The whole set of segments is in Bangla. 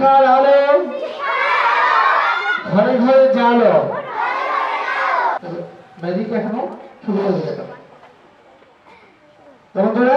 শিক্ষার আলো ঘরে ঘরে জালো। ম্যাজিক এখনো শুরু হয়ে গেল। বন্ধুরা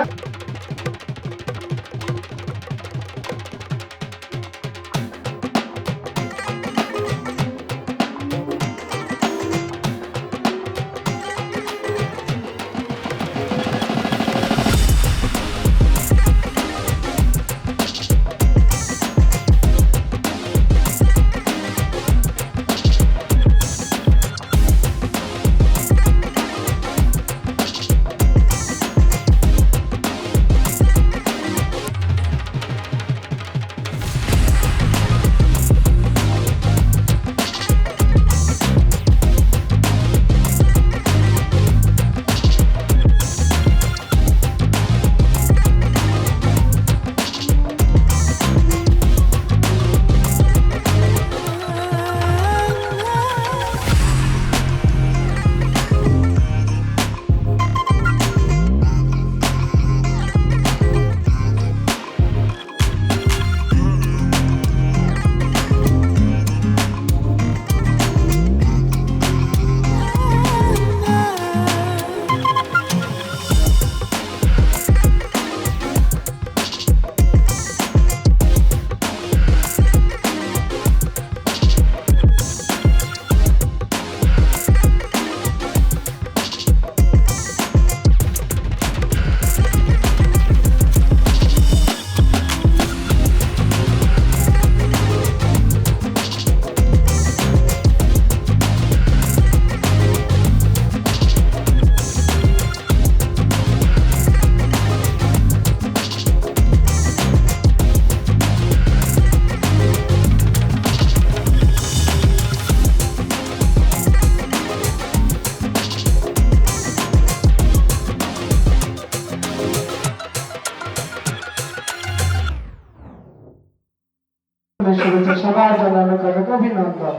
শুভেচ্ছা সবার জন্য অনেক অনেক অভিনন্দন।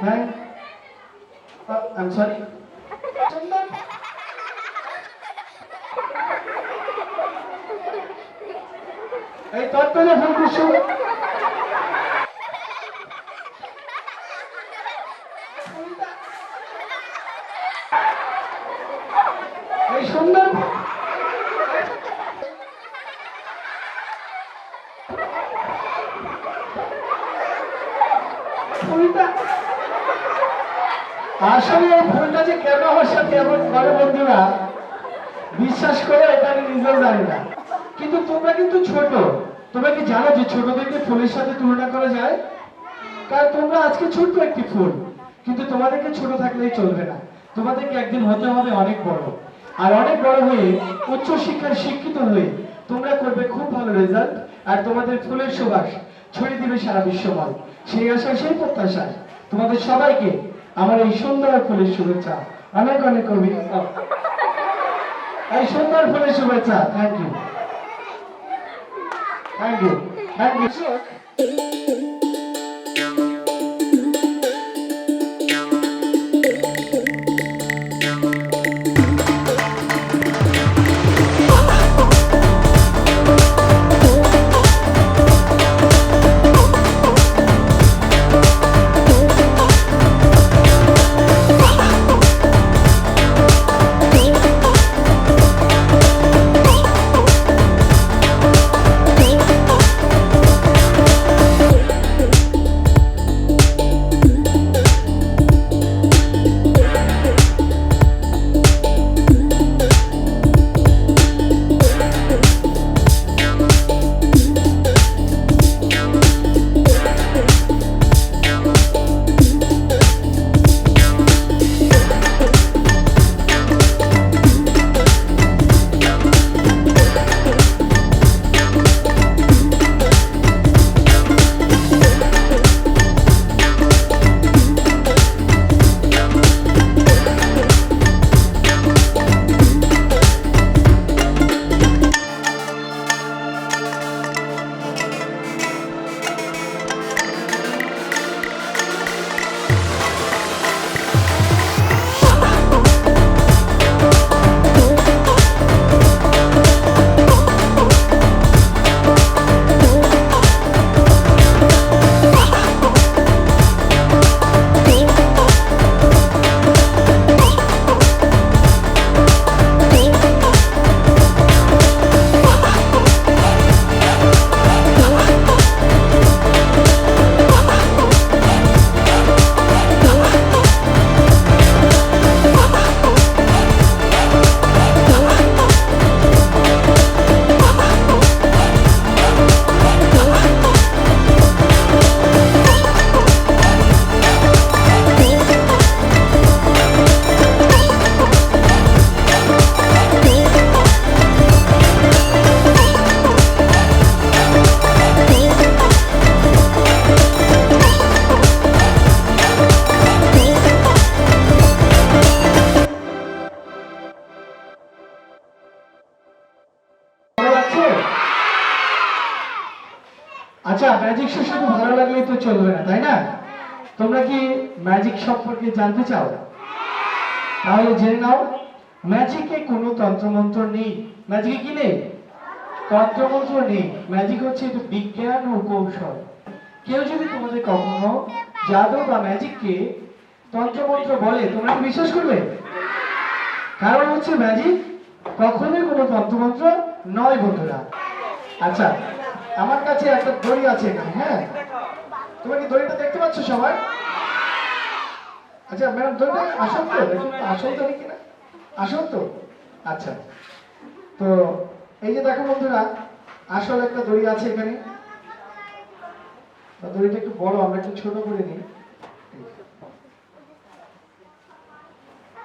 হ্যাঁ আমি সরি এই তত্ত্বে ফুলকুসু এই সুন্দর আসলে এই ফুলটা যে কেন আমার সাথে এমন করে বন্ধুরা বিশ্বাস করে এটা আমি নিজেও জানি না, কিন্তু তোমরা কিন্তু ছোট। তোমরা কি জানো যে ছোটদেরকে ফুলের সাথে তুলনা করা যায়? কারণ তোমরা আজকে ছোট্ট একটি ফুল, কিন্তু তোমাদেরকে ছোট থাকলেই চলবে না, তোমাদেরকে একদিন হতে হবে অনেক বড়। আর অনেক বড় হয়ে উচ্চ শিক্ষায় শিক্ষিত হয়ে তোমরা করবে খুব ভালো রেজাল্ট, আর তোমাদের ফুলের সুবাস ছড়িয়ে দিবে সারা বিশ্বময়। সেই আশা সেই প্রত্যাশায় তোমাদের সবাইকে আমার এই সুন্দর ফুলের শুভেচ্ছা, অনেক অনেক অভিনন্দন। এই সুন্দর ফুলের শুভেচ্ছা। Thank you, thank you, thank you. আচ্ছা, ম্যাজিক শো শুধু ভালো লাগলেই তো চলবে না, তাই না? তোমরা কি ম্যাজিক সম্পর্কে জানতে চাও? তাহলে জেনে নাও, ম্যাজিকে কোনো তন্ত্রমন্ত্র নেই। ম্যাজিকে কি নেই? তন্ত্রমন্ত্র নেই। ম্যাজিক হচ্ছে এটা বিজ্ঞান ও কৌশল। কেউ যদি তোমাদের কখনো জাদু বা ম্যাজিককে তন্ত্রমন্ত্র বলে, তোমরা কি বিশ্বাস করবে? কারণ হচ্ছে ম্যাজিক কখনোই কোনো তন্ত্রমন্ত্র নয় বন্ধুরা। আচ্ছা, আমার কাছে একটা দড়ি আছে এখানে, হ্যাঁ? তোমরা কি দড়িটা দেখতে পাচ্ছ সবাই? আচ্ছা ম্যাডাম, দড়িটা আসল তো? দেখুন তো আসল দড়ি কিনা। আসল তো? আচ্ছা, তো এই যে দেখো বন্ধুরা, আসল একটা দড়ি আছে এখানে। দড়িটা একটু বড়, আমরা একটু ছোট করে নিই।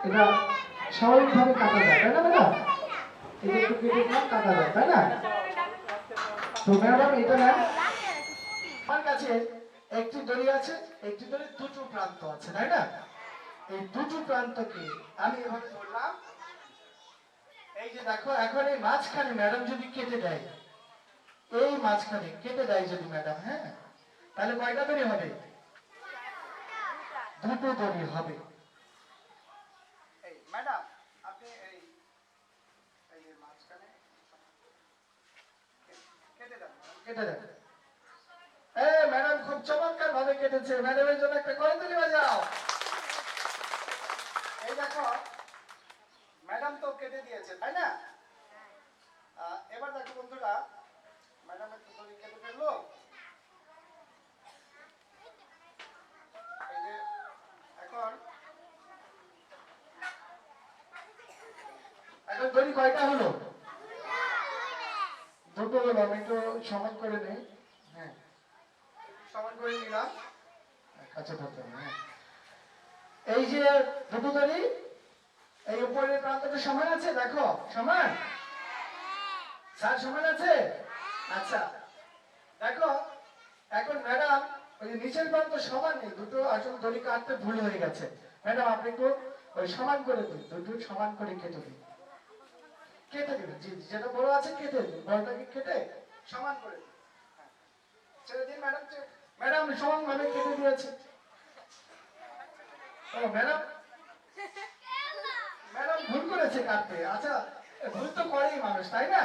এটা স্বাভাবিকভাবে কাটা যায়, তাই না ম্যাডাম? এটা একটু কেটে দিলাম, কাটা যায়, তাই না? তো ম্যাডাম এটা না, আমার কাছে একটি দড়ি আছে, একটি দড়ির দুটো প্রান্ত আছে, তাই না? এই দুটো প্রান্তকে আমি এভাবে ধরলাম। এই যে দেখো, এখন এই মাঝখানে ম্যাডাম যদি কেটে দেয়, এই মাঝখানে কেটে দেয় যদি ম্যাডাম, হ্যাঁ, তাহলে কয়টা দড়ি হবে? দুটো দড়ি হবে। এই ম্যাডাম, আপনি এই এই মাঝখানে কেটে দেন, কেটে দেন। ম্যাডাম খুব চমৎকার ভাবে কেটেছে। ম্যাডামের জন্য একটা করতালি বাজাও। এই দেখো, ম্যাডাম তো কেটে দিয়েছে, তাই না? এবার দেখো বন্ধুরা, ম্যাডাম একটু দড়ি কেটে ফেললো। এই যে এখন এখন দড়ি কয়টা হলো? দুটো হলো। আমি একটু সমান করে নেই। হ্যাঁ, সমান করে নিলাম। কাছে ধরতে হবে, হ্যাঁ। এই যে দুটো দড়ি, এই উপরের প্রান্তটা সমান আছে, দেখো সমান। স্যার সমান আছে? আচ্ছা, দেখো এখন ম্যাডাম ওই নিচের প্রান্ত সমান নেই, দুটো আসলে দড়ি কাটতে ভুল হয়ে গেছে। ম্যাডাম আপনি একটু ওই সমান করে দিন, দুটো সমান করে কেটে দিন। কেটে দিন, জি, যেটা বড় আছে কেটে দিন, বড়টাকে কেটে সমান করে দিন। হ্যাঁ, ছেড়ে দিন ম্যাডাম। ম্যাডাম সমান ভাবে কেটে দিয়েছে। ও ম্যাডাম, ম্যাডাম ভুল করেছে কাটতে। আচ্ছা, ভুল তো করেই মানুষ, তাই না?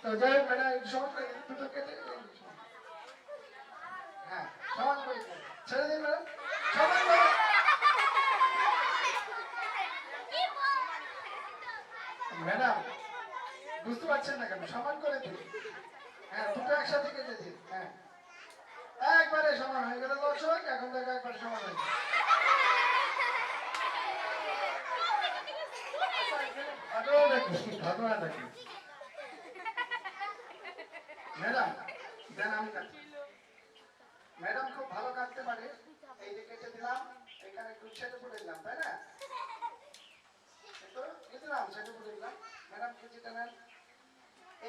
তো যাই হোক, ম্যাডাম সমান করে দুটো কেটে, হ্যাঁ সমান করে ছেড়ে দিন ম্যাডাম, সমান করে। ম্যাডাম বুঝতে পারছেন না কেন? সমান করে দিন। হ্যাঁ, দুটো একসাথে কেটে দিন। হ্যাঁ, একবারে সমান হয়ে গেল দর্শক। এখন দেখো একবার সমান হয়ে গেল। ঘটনাটা কি ম্যাডাম? দেন আমি কাটছি। ম্যাডাম খুব ভালো কাটতে পারে। এই যে কেটে দিলাম, এখানে একটু ছেটে পড়ে দিলাম, তাই না? দিলাম, ছেটে পড়ে দিলাম। ম্যাডাম কেটে নেন।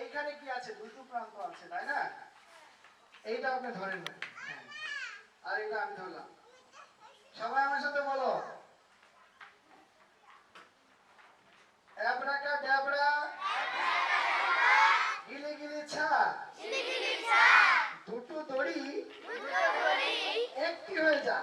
এইখানে কি আছে? দুটো প্রান্ত আছে, তাই না? এইটা আপনি ধরেন না। হ্যাঁ, আর এটা আমি ধরলাম। সবাই আমার সাথে বলো, এবড়াকা ড্যাবড়া, গিলি গিলি ছা, দুটো দড়ি একটি হয়ে যা।